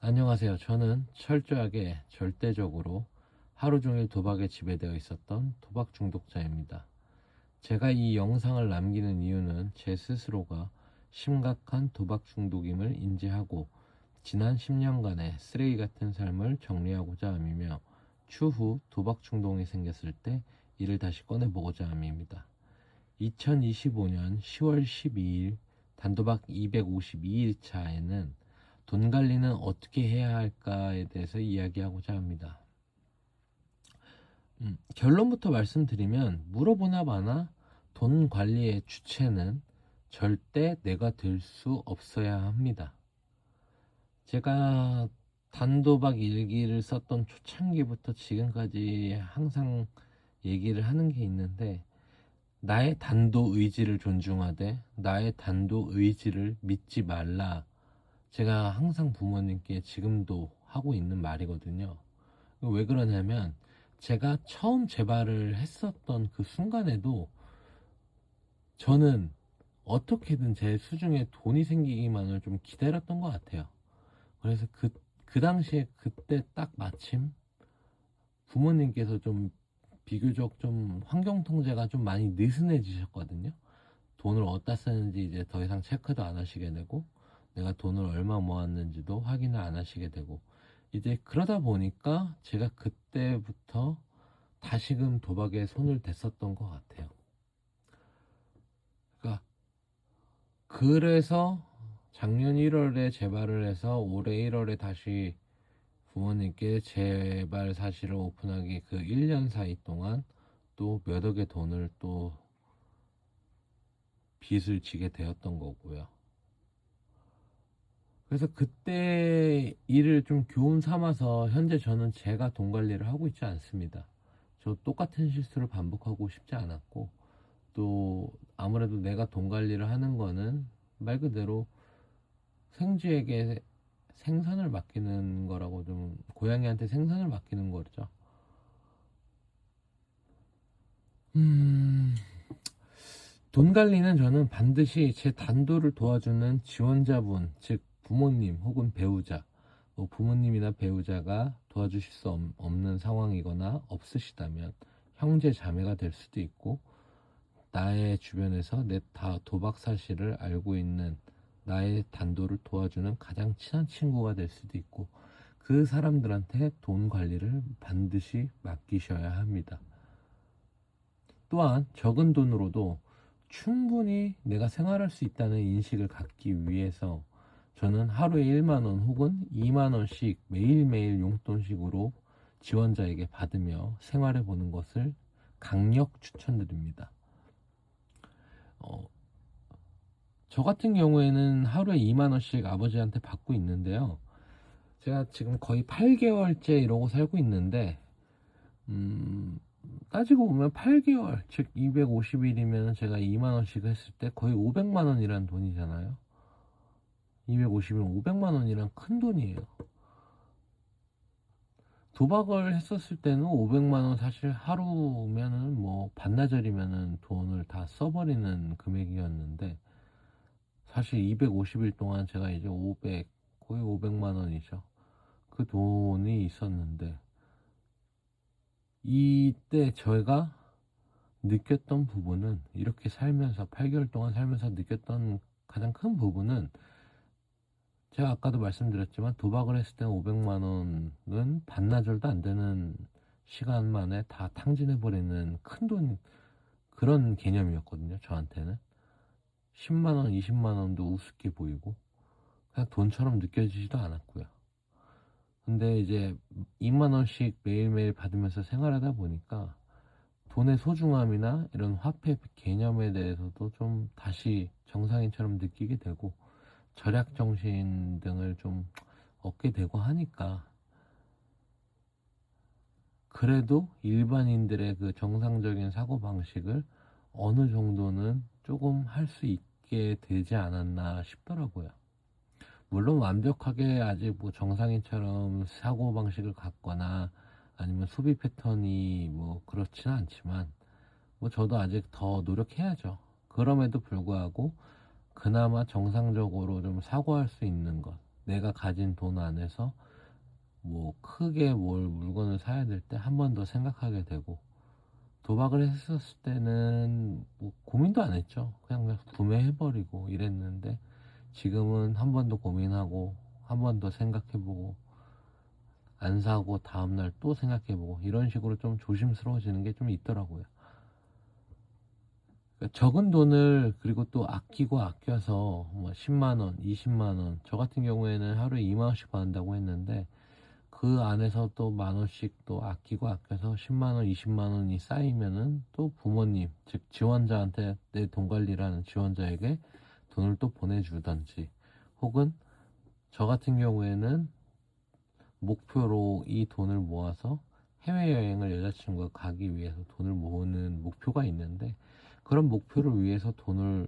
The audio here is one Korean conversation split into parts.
안녕하세요. 저는 철저하게 절대적으로 하루 종일 도박에 지배되어 있었던 도박 중독자입니다. 제가 이 영상을 남기는 이유는 제 스스로가 심각한 도박 중독임을 인지하고 지난 10년간의 쓰레기 같은 삶을 정리하고자 함이며 추후 도박 충동이 생겼을 때 이를 다시 꺼내보고자 함입니다. 2025년 10월 12일 단도박 252일차에는 돈 관리는 어떻게 해야 할까에 대해서 이야기하고자 합니다. 결론부터 말씀드리면 물어보나 마나 돈 관리의 주체는 절대 내가 될 수 없어야 합니다. 제가 단도박 일기를 썼던 초창기부터 지금까지 항상 얘기를 하는 게 있는데, 나의 단도 의지를 존중하되 나의 단도 의지를 믿지 말라. 제가 항상 부모님께 지금도 하고 있는 말이거든요. 왜 그러냐면 제가 처음 재발을 했었던 그 순간에도 저는 어떻게든 제 수중에 돈이 생기기만을 좀 기다렸던 것 같아요. 그래서 그 당시에 그때 딱 마침 부모님께서 좀 비교적 좀 환경 통제가 좀 많이 느슨해지셨거든요. 돈을 어디다 쓰는지 이제 더 이상 체크도 안 하시게 되고, 내가 돈을 얼마 모았는지도 확인을 안 하시게 되고, 이제 그러다 보니까 제가 그때부터 다시금 도박에 손을 댔었던 것 같아요. 그러니까 그래서 작년 1월에 재발을 해서 올해 1월에 다시 부모님께 재발 사실을 오픈하기 그 1년 사이 동안 또 몇 억의 돈을 또 빚을 지게 되었던 거고요. 그래서 그때 일을 좀 교훈 삼아서 현재 저는 제가 돈 관리를 하고 있지 않습니다. 저 똑같은 실수를 반복하고 싶지 않았고, 또 아무래도 내가 돈 관리를 하는 거는 말 그대로 생쥐에게 생선을 맡기는 거라고, 좀 고양이한테 생선을 맡기는 거죠. 돈 관리는 저는 반드시 제 단도를 도와주는 지원자분, 즉 부모님 혹은 배우자, 뭐 부모님이나 배우자가 도와주실 수 없는 상황이거나 없으시다면 형제 자매가 될 수도 있고, 나의 주변에서 내 도박 사실을 알고 있는 나의 단도를 도와주는 가장 친한 친구가 될 수도 있고, 그 사람들한테 돈 관리를 반드시 맡기셔야 합니다. 또한 적은 돈으로도 충분히 내가 생활할 수 있다는 인식을 갖기 위해서 저는 하루에 1만원 혹은 2만원씩 매일매일 용돈식으로 지원자에게 받으며 생활해 보는 것을 강력 추천드립니다. 저 같은 경우에는 하루에 2만원씩 아버지한테 받고 있는데요. 제가 지금 거의 8개월째 이러고 살고 있는데, 따지고 보면 8개월, 즉 250일이면 제가 2만원씩 했을 때 거의 500만원이라는 돈이잖아요. 250이면 500만원이란 큰 돈이에요. 도박을 했었을 때는 500만원 사실 하루면은 뭐 반나절이면은 돈을 다 써버리는 금액이었는데, 사실 250일 동안 제가 이제 거의 500만원이죠. 그 돈이 있었는데, 이때 저희가 느꼈던 부분은, 이렇게 살면서 8개월 동안 살면서 느꼈던 가장 큰 부분은, 제가 아까도 말씀드렸지만 도박을 했을 때는 500만 원은 반나절도 안 되는 시간 만에 다 탕진해버리는 큰 돈, 그런 개념이었거든요. 저한테는 10만 원, 20만 원도 우습게 보이고 그냥 돈처럼 느껴지지도 않았고요. 근데 이제 2만 원씩 매일매일 받으면서 생활하다 보니까 돈의 소중함이나 이런 화폐 개념에 대해서도 좀 다시 정상인처럼 느끼게 되고, 절약 정신 등을 좀 얻게 되고 하니까, 그래도 일반인들의 그 정상적인 사고 방식을 어느 정도는 조금 할 수 있게 되지 않았나 싶더라고요. 물론 완벽하게 아직 뭐 정상인처럼 사고 방식을 갖거나 아니면 소비 패턴이 뭐 그렇지는 않지만, 뭐 저도 아직 더 노력해야죠. 그럼에도 불구하고 그나마 정상적으로 좀 사고할 수 있는 것, 내가 가진 돈 안에서 뭐 크게 뭘 물건을 사야 될 때 한 번 더 생각하게 되고, 도박을 했었을 때는 뭐 고민도 안 했죠. 그냥 구매해버리고 이랬는데, 지금은 한 번 더 고민하고 한 번 더 생각해보고, 안 사고 다음날 또 생각해보고, 이런 식으로 좀 조심스러워지는 게 좀 있더라고요. 그러니까 적은 돈을 그리고 또 아끼고 아껴서 뭐 10만원 20만원, 저 같은 경우에는 하루에 2만원씩 받는다고 했는데, 그 안에서 또 만원씩 또 아끼고 아껴서 10만원 20만원이 쌓이면은 또 부모님, 즉 지원자한테, 내 돈 관리를 하는 지원자에게 돈을 또 보내주던지, 혹은 저 같은 경우에는 목표로 이 돈을 모아서 해외여행을 여자친구가 가기 위해서 돈을 모으는 목표가 있는데, 그런 목표를 위해서 돈을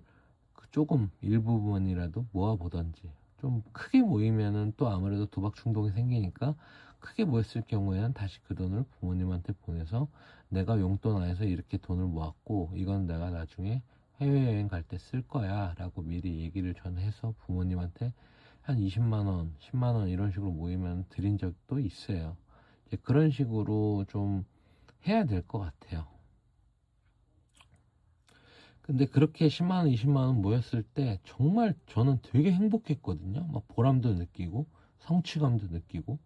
조금 일부분이라도 모아보던지, 좀 크게 모이면은 또 아무래도 도박 충동이 생기니까, 크게 모였을 경우에는 다시 그 돈을 부모님한테 보내서, 내가 용돈 안에서 이렇게 돈을 모았고 이건 내가 나중에 해외여행 갈 때 쓸 거야 라고 미리 얘기를 전해서 부모님한테 한 20만원 10만원 이런 식으로 모이면 드린 적도 있어요. 이제 그런 식으로 좀 해야 될 것 같아요. 근데 그렇게 10만원 20만원 모였을 때 정말 저는 되게 행복했거든요. 막 보람도 느끼고 성취감도 느끼고,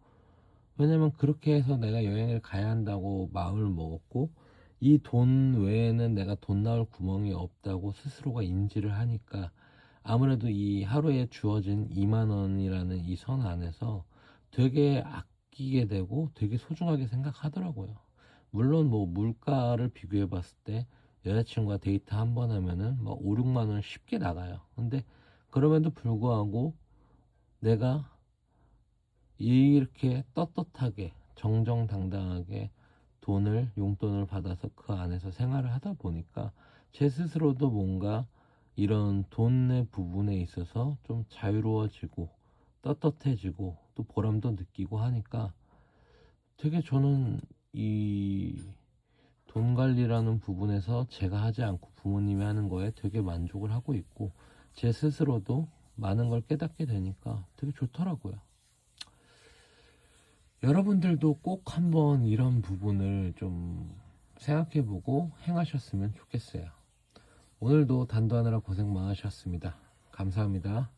왜냐면 그렇게 해서 내가 여행을 가야 한다고 마음을 먹었고, 이 돈 외에는 내가 돈 나올 구멍이 없다고 스스로가 인지를 하니까, 아무래도 이 하루에 주어진 2만 원이라는 이 선 안에서 되게 아끼게 되고 되게 소중하게 생각하더라고요. 물론 뭐 물가를 비교해 봤을 때 여자친구가 데이트 한 번 하면은 뭐 5, 6만 원 쉽게 나가요. 근데 그럼에도 불구하고 내가 이렇게 떳떳하게 정정당당하게 용돈을 받아서 그 안에서 생활을 하다 보니까, 제 스스로도 뭔가 이런 돈의 부분에 있어서 좀 자유로워지고 떳떳해지고 또 보람도 느끼고 하니까, 되게 저는 이 돈 관리라는 부분에서 제가 하지 않고 부모님이 하는 거에 되게 만족을 하고 있고, 제 스스로도 많은 걸 깨닫게 되니까 되게 좋더라고요. 여러분들도 꼭 한번 이런 부분을 좀 생각해보고 행하셨으면 좋겠어요. 오늘도 단도하느라 고생 많으셨습니다. 감사합니다.